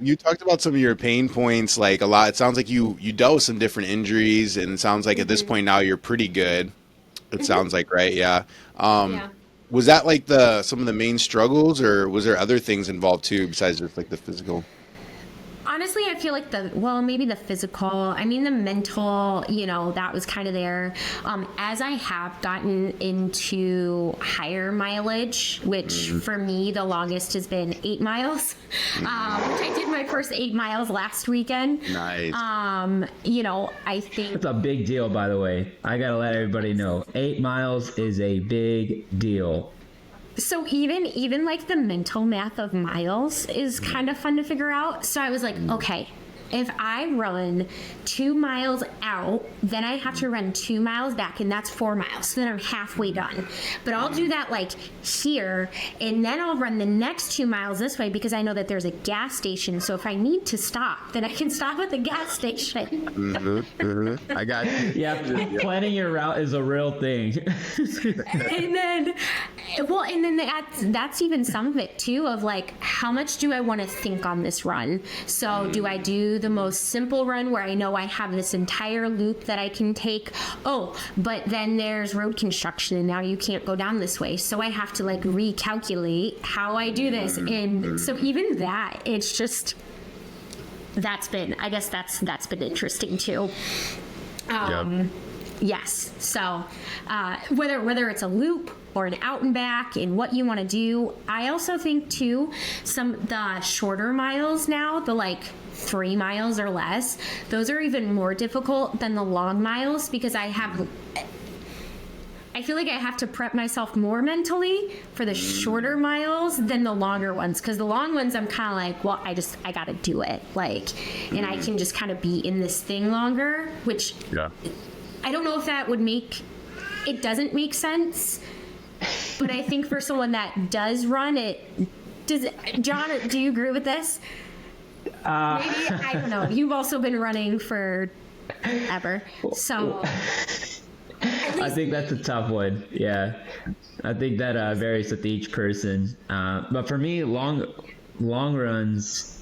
You talked about some of your pain points, like a lot. It sounds like you dealt with some different injuries, and it sounds like at this Hmm. point now you're pretty good. It Hmm. sounds like, right? Yeah. Um, Yeah. was that like the some of the main struggles, or was there other things involved too besides just like the physical? Honestly, I feel like maybe the physical, I mean, the mental, that was kind of there. As I have gotten into higher mileage, which Mm, for me, the longest has been 8 miles, which I did my first 8 miles last weekend. nice. I think It's a big deal, by the way. I gotta let everybody know. 8 miles is a big deal. so. Even like the mental math of miles is kind of fun to figure out. So I was like, okay, if I run 2 miles out, then I have to run 2 miles back, and that's 4 miles. So then I'm halfway done. But I'll do that like here, and then I'll run the next 2 miles this way because I know that there's a gas station. So if I need to stop, then I can stop at the gas station. I got you. Yeah, Yeah. planning your route is a real thing. And then that's even some of it too, of like, how much do I want to think on this run? So do I do the most simple run where I know I have this entire loop that I can take? Oh, but then there's road construction and now you can't go down this way, so I have to like recalculate how I do this. And so even that, it's just, that's been, I guess that's been interesting too. Yep. Yes. So whether it's a loop or an out and back and what you want to do, I also think too, the shorter miles now, the like 3 miles or less, those are even more difficult than the long miles because I feel like I have to prep myself more mentally for the shorter miles than the longer ones, because the long ones I'm kind of like, well, I got to do it, like, and I can just kind of be in this thing longer, which Yeah. I don't know if that would make it doesn't make sense, but I think for someone that does run it, does John, do you agree with this? Maybe, I don't know. You've also been running for ever, so at I least think that's a tough one. Yeah, I think that varies with each person. But for me, long runs,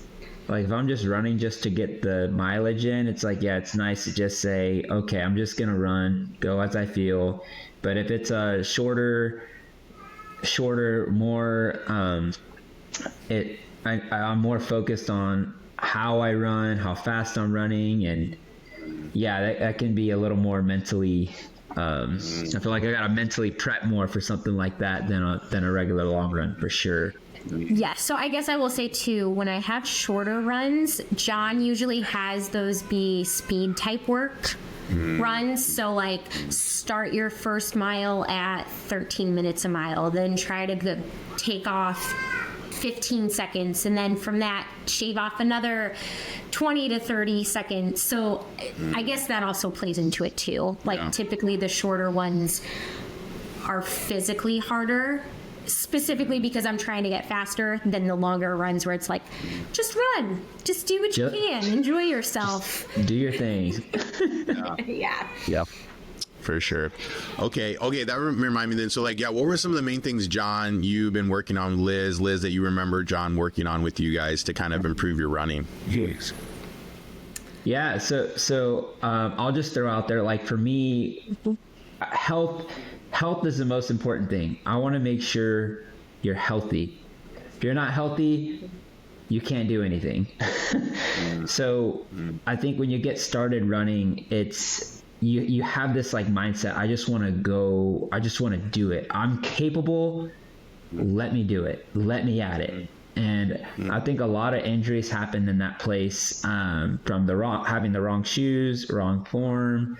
like if I'm just running just to get the mileage in, it's like, yeah, it's nice to just say, okay, I'm just gonna run, go as I feel. But if it's a shorter, more, I'm more focused on how I run, how fast I'm running, and yeah, that can be a little more mentally. I feel like I gotta mentally prep more for something like that than a regular long run for sure. yes. So I guess I will say too, when I have shorter runs, John usually has those be speed type work runs. So like, start your first mile at 13 minutes a mile, then try to take off 15 seconds, and then from that shave off another 20 to 30 seconds. So I guess that also plays into it too. Like, Yeah. typically the shorter ones are physically harder, specifically because I'm trying to get faster, than the longer runs where it's like, just run, just do what you Ju- can, enjoy yourself. Do your thing. Yeah. Yep. For sure. Okay. Okay. That remind me then. So like, yeah, what were some of the main things, John, you've been working on, Liz, that you remember John working on with you guys to kind of improve your running? Yes. Yeah, I'll just throw out there, like for me, health health is the most important thing. I want to make sure you're healthy. If you're not healthy, you can't do anything. So I think when you get started running, it's you have this like mindset. I just want to go. I just want to do it. I'm capable. Let me do it. Let me at it. And I think a lot of injuries happened in that place, from having the wrong shoes, wrong form,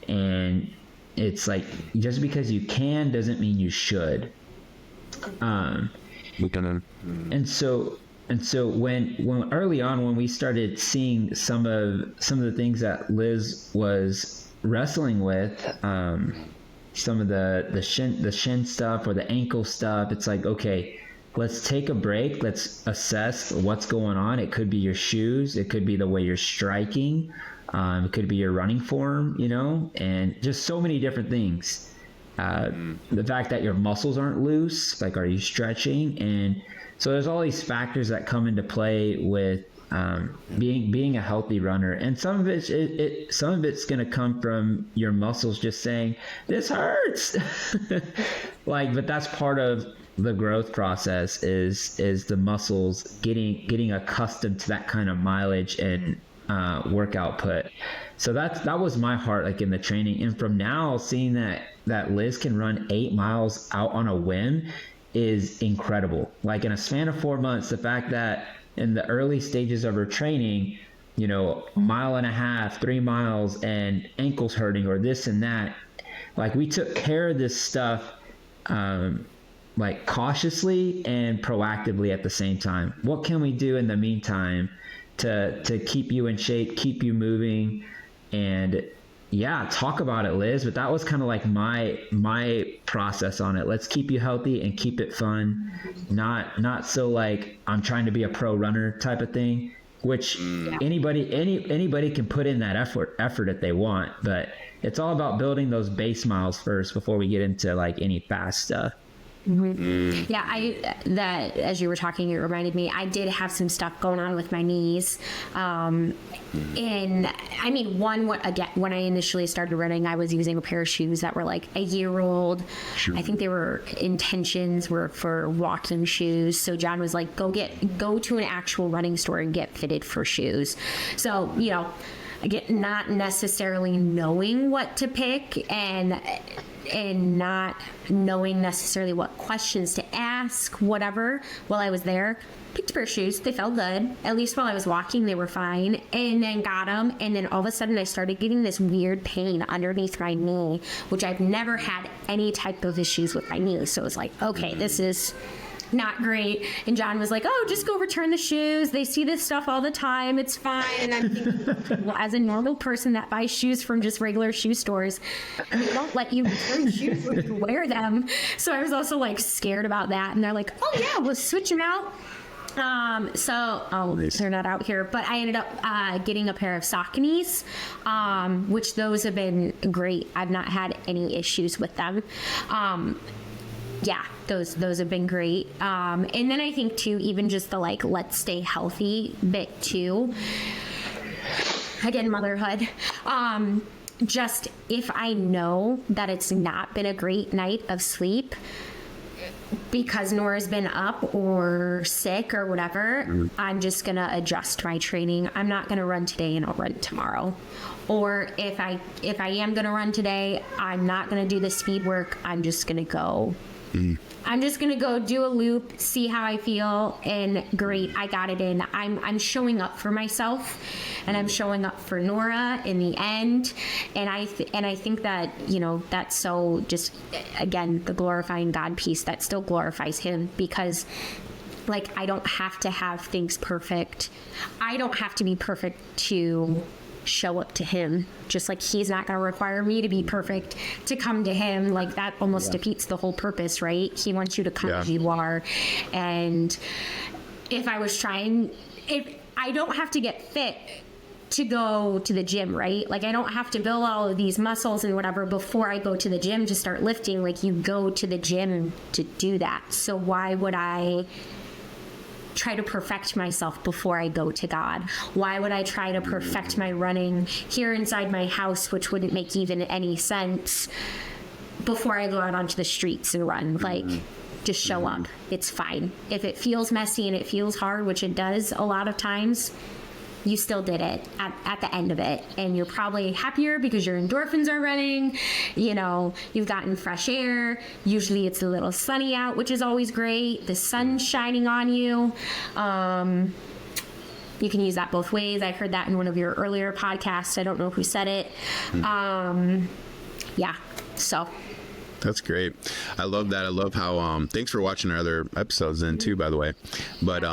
and it's like, just because you can doesn't mean you should. We can. And so when early on, when we started seeing some of the things that Liz was wrestling with, some of the shin stuff or the ankle stuff, it's like, okay, let's take a break. Let's assess what's going on. It could be your shoes. It could be the way you're striking. It could be your running form, and just so many different things. The fact that your muscles aren't loose, like, are you stretching? And so there's all these factors that come into play with being a healthy runner. And some of it's going to come from your muscles just saying, this hurts. But that's part of the growth process is the muscles getting accustomed to that kind of mileage and work output. So that was my heart, like in the training. And from now, seeing that Liz can run 8 miles out on a whim is incredible. Like in a span of 4 months, the fact that in the early stages of her training, a 1.5 miles, 3 miles, and ankles hurting or this and that, like we took care of this stuff like cautiously and proactively at the same time. What can we do in the meantime to keep you in shape, keep you moving? And yeah, talk about it, Liz. But that was kind of like my process on it. Let's keep you healthy and keep it fun. Not so like I'm trying to be a pro runner type of thing, which anybody can put in that effort if they want. But it's all about building those base miles first before we get into like any fast stuff. Mm-hmm. Yeah, that as you were talking, it reminded me, I did have some stuff going on with my knees. And I mean, when I initially started running, I was using a pair of shoes that were like a year old. Sure. I think they were intentions were for walking shoes. So John was like, go to an actual running store and get fitted for shoes. So, not necessarily knowing what to pick and not knowing necessarily what questions to ask, whatever, while I was there. Picked a pair of shoes. They felt good. At least while I was walking, they were fine. And then got them. And then all of a sudden, I started getting this weird pain underneath my knee, which I've never had any type of issues with my knee. So it was like, okay, this is not great. And John was like, oh, just go return the shoes. They see this stuff all the time. It's fine. And I'm thinking, well, as a normal person that buys shoes from just regular shoe stores, they don't let you return shoes when you wear them. So I was also like scared about that. And they're like, oh yeah, we'll switch them out. They're not out here, but I ended up getting a pair of Sauconys, which those have been great. I've not had any issues with them. Yeah, those have been great. And then I think too, even just the like, let's stay healthy bit too. Again, motherhood. Just if I know that it's not been a great night of sleep because Nora's been up or sick or whatever, I'm just going to adjust my training. I'm not going to run today and I'll run tomorrow. Or if I am going to run today, I'm not going to do the speed work. I'm just going to go. I'm just going to go do a loop, see how I feel, and great, I got it in. I'm showing up for myself, and I'm showing up for Nora in the end. And I think that, that's so just, again, the glorifying God piece, that still glorifies him, because like, I don't have to have things perfect. I don't have to be perfect to show up to him, just like he's not going to require me to be perfect to come to him. Like that almost defeats the whole purpose, right? He wants you to come as you are. And if I don't have to get fit to go to the gym, right? Like I don't have to build all of these muscles and whatever before I go to the gym to start lifting. Like you go to the gym to do that. So why would I try to perfect myself before I go to God? Why would I try to perfect my running here inside my house, which wouldn't make even any sense, before I go out onto the streets and run? Like, just show up. It's fine. If it feels messy and it feels hard, which it does a lot of times, you still did it at the end of it. And you're probably happier because your endorphins are running. You've gotten fresh air. Usually it's a little sunny out, which is always great. The sun's shining on you. You can use that both ways. I heard that in one of your earlier podcasts. I don't know who said it. Yeah. So. That's great. I love that. I love how, thanks for watching our other episodes then too, by the way. But,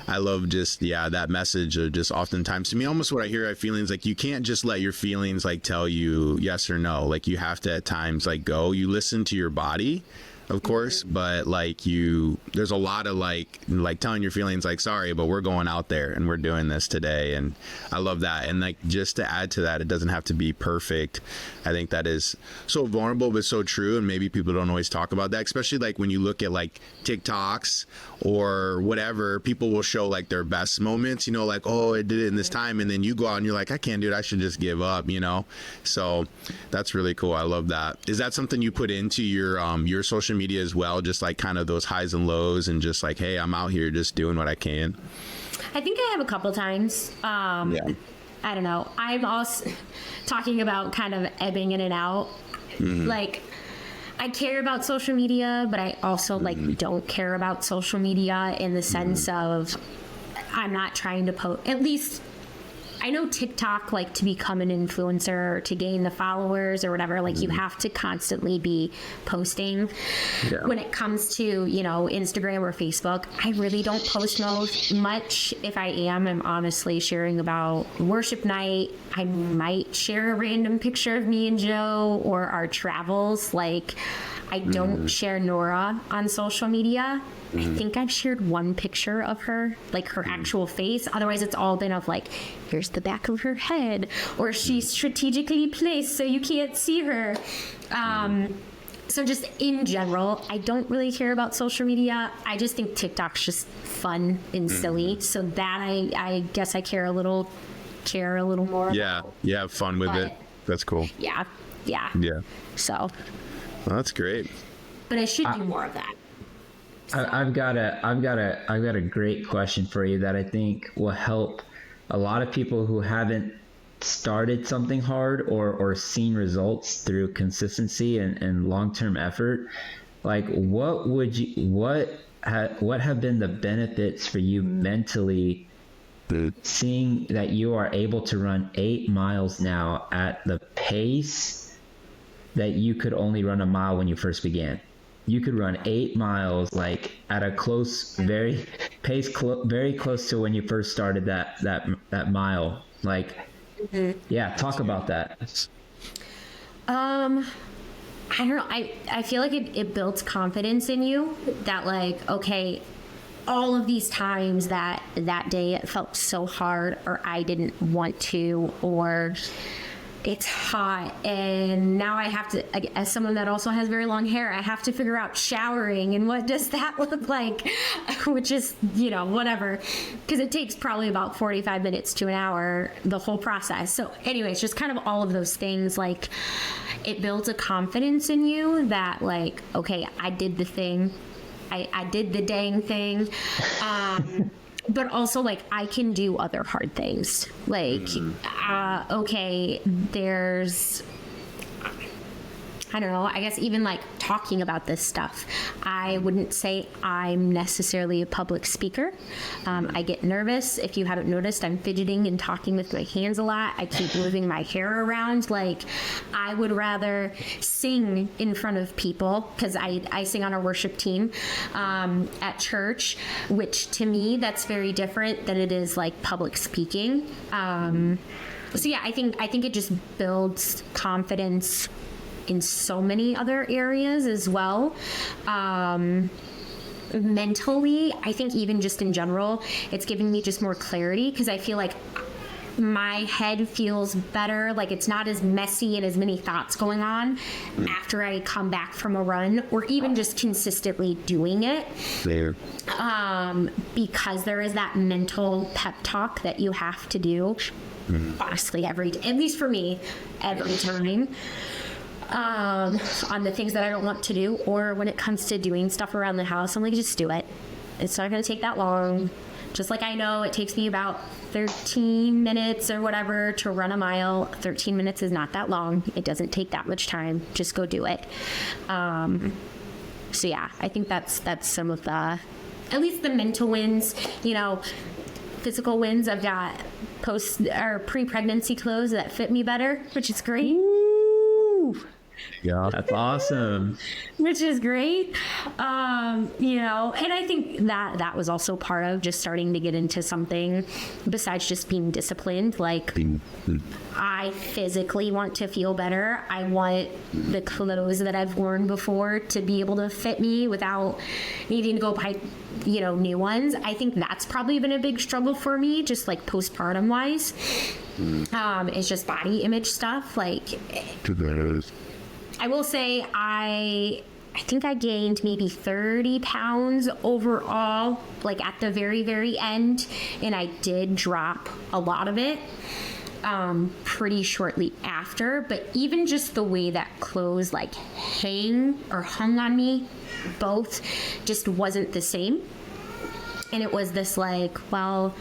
I love just, that message of just oftentimes, to me, almost what I hear, feelings like you can't just let your feelings like tell you yes or no. Like you have to at times like go, you listen to your body. of course, but like there's a lot of like telling your feelings, like, sorry, but we're going out there and we're doing this today. And I love that. And like, just to add to that, it doesn't have to be perfect. I think that is so vulnerable, but so true. And maybe people don't always talk about that, especially like when you look at like TikToks or whatever, people will show like their best moments, you know, like, oh, I did it in this time. And then you go out and you're like, I can't do it. I should just give up, you know? So that's really cool. I love that. Is that something you put into your social media as well? Just like kind of those highs and lows and just like, hey, I'm out here just doing what I can. I think I have a couple times. Yeah. I don't know. I'm also talking about kind of ebbing in and out. Like, I care about social media, but I also like don't care about social media in the sense of I'm not trying to post. At least I know TikTok, like to become an influencer or to gain the followers or whatever, like you have to constantly be posting. Yeah. When it comes to, you know, Instagram or Facebook, I really don't post much. If I am, I'm honestly sharing about worship night. I might share a random picture of me and Joe or our travels. Like, I don't share Nora on social media. I think I've shared one picture of her, like her actual face. Otherwise, it's all been of like, here's the back of her head, or she's strategically placed so you can't see her. So just in general, I don't really care about social media. I just think TikTok's just fun and silly. So that I guess I care a little more. Yeah. You have fun with it. That's cool. Yeah. So. Well, that's great. But I should do more of that. I've got a great question for you that I think will help a lot of people who haven't started something hard or seen results through consistency and long-term effort. Like, what have been the benefits for you mentally, seeing that you are able to run 8 miles now at the pace that you could only run a mile when you first began? You could run 8 miles like at a very close to when you first started that mile. Like, yeah, talk about that. I don't know. I feel like it builds confidence in you that, like, okay, all of these times that day it felt so hard, or I didn't want to, or it's hot, and now I have to, as someone that also has very long hair, I have to figure out showering and what does that look like, which is, you know, whatever, because it takes probably about 45 minutes to an hour, the whole process. So anyways, just kind of all of those things, like, it builds a confidence in you that, like, okay, I did the thing. I did the dang thing. But also, like, I can do other hard things. Like, okay, there's, I don't know, I guess even like talking about this stuff, I wouldn't say I'm necessarily a public speaker. I get nervous. If you haven't noticed, I'm fidgeting and talking with my hands a lot. I keep moving my hair around. Like, I would rather sing in front of people, because I sing on our worship team at church, which to me, that's very different than it is like public speaking. So yeah, I think it just builds confidence in so many other areas as well. Mentally, I think even just in general, it's giving me just more clarity, because I feel like my head feels better, like it's not as messy and as many thoughts going on after I come back from a run, or even just consistently doing it. There. Because there is that mental pep talk that you have to do, honestly, at least for me, every time. On the things that I don't want to do, or when it comes to doing stuff around the house, I'm like, just do it. It's not going to take that long. Just like I know it takes me about 13 minutes or whatever to run a mile. 13 minutes is not that long. It doesn't take that much time. Just go do it. So yeah, I think that's some of the, at least the mental wins. You know, physical wins, I've got pre-pregnancy clothes that fit me better, which is great. Yeah. That's awesome. which is great. You know, and I think that was also part of just starting to get into something besides just being disciplined. Like, I physically want to feel better. I want the clothes that I've worn before to be able to fit me without needing to go buy, you know, new ones. I think that's probably been a big struggle for me, just like postpartum wise. It's just body image stuff. Like, I will say I think I gained maybe 30 pounds overall, like at the very, very end. And I did drop a lot of it pretty shortly after. But even just the way that clothes like hung on me, both just wasn't the same. And it was this like, well,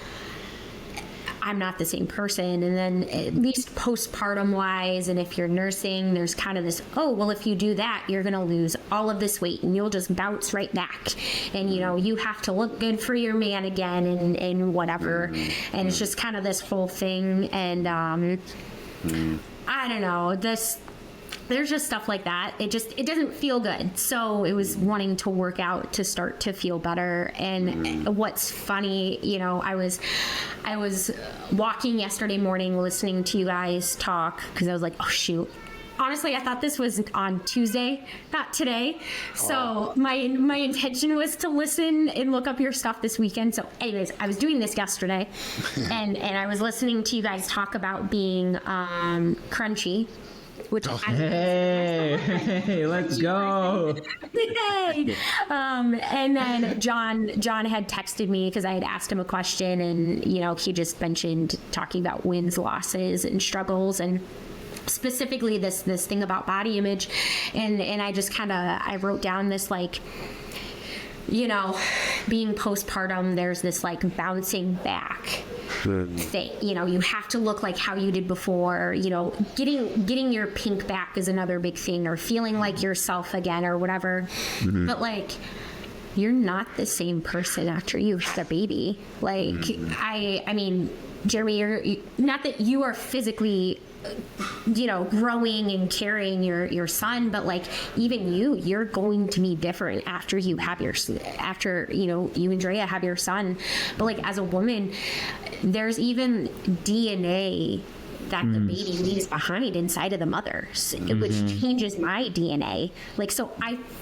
I'm not the same person. And then at least postpartum wise, and if you're nursing, there's kind of this, oh, well, if you do that, you're going to lose all of this weight and you'll just bounce right back. And, you know, you have to look good for your man again and whatever. And it's just kind of this whole thing. And I don't know, there's just stuff like that. It doesn't feel good. So it was wanting to work out to start to feel better. And what's funny, you know, I was walking yesterday morning listening to you guys talk because I was like, oh shoot. Honestly, I thought this was on Tuesday, not today. So my intention was to listen and look up your stuff this weekend. So anyways, I was doing this yesterday and I was listening to you guys talk about being crunchy. Which hey, let's go. Yay. And then John had texted me because I had asked him a question, and you know, he just mentioned talking about wins, losses, and struggles, and specifically this thing about body image, and I just kind of I wrote down this like, you know, being postpartum, there's this like bouncing back thing. You know, you have to look like how you did before. You know, getting your pink back is another big thing, or feeling like yourself again, or whatever. But like, you're not the same person after you had a baby. Like, I mean, Jeremy, you're not that you are physically, you know, growing and carrying your son, but like even you're going to be different after you have after you know, you and Drea have your son. But like as a woman, there's even DNA that the baby leaves behind inside of the mother, which changes my DNA. Like, so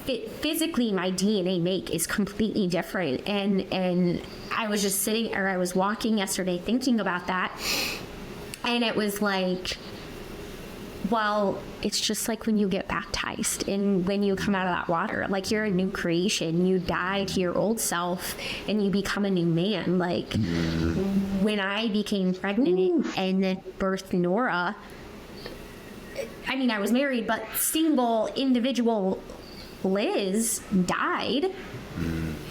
physically my DNA make is completely different. And I was just I was walking yesterday thinking about that. And it was like, well, it's just like when you get baptized and when you come out of that water, like you're a new creation. You die to your old self and you become a new man. Like when I became pregnant and then birthed Nora, I mean, I was married, but single individual Liz died.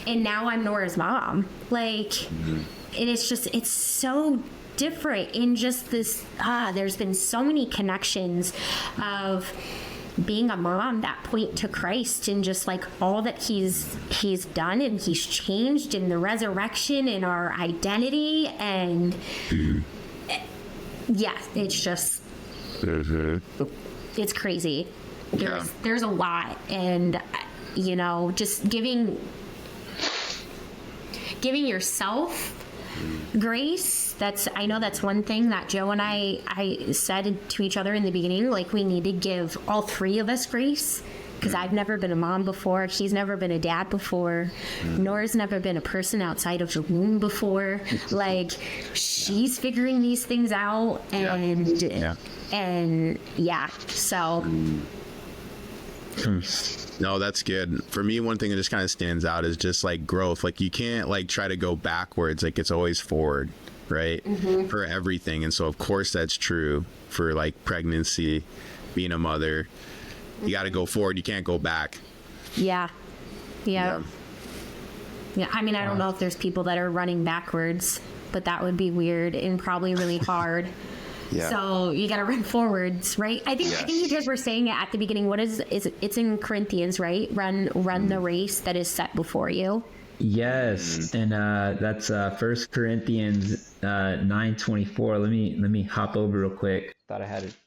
And now I'm Nora's mom. Like, and it's just, it's so different in just this there's been so many connections of being a mom that point to Christ and just like all that he's done and he's changed in the resurrection and our identity. And yeah, it's just it's crazy. There's a lot. And you know, just giving yourself grace. I know that's one thing that Joe and I said to each other in the beginning, like we need to give all three of us grace, because I've never been a mom before. He's never been a dad before. Nora's never been a person outside of the womb before. Like, she's figuring these things out. And yeah, so. No, that's good. For me, one thing that just kind of stands out is just like growth. Like you can't like try to go backwards. Like it's always forward, right? For everything. And so of course that's true for like pregnancy, being a mother. You got to go forward. You can't go back. Yeah. I mean, I don't know if there's people that are running backwards, but that would be weird and probably really hard. So you got to run forwards, right? I think you guys were saying it at the beginning. What is it's in Corinthians, right? Run the race that is set before you. Yes, and that's 1 Corinthians 9:24. Let me hop over real quick. Thought I had it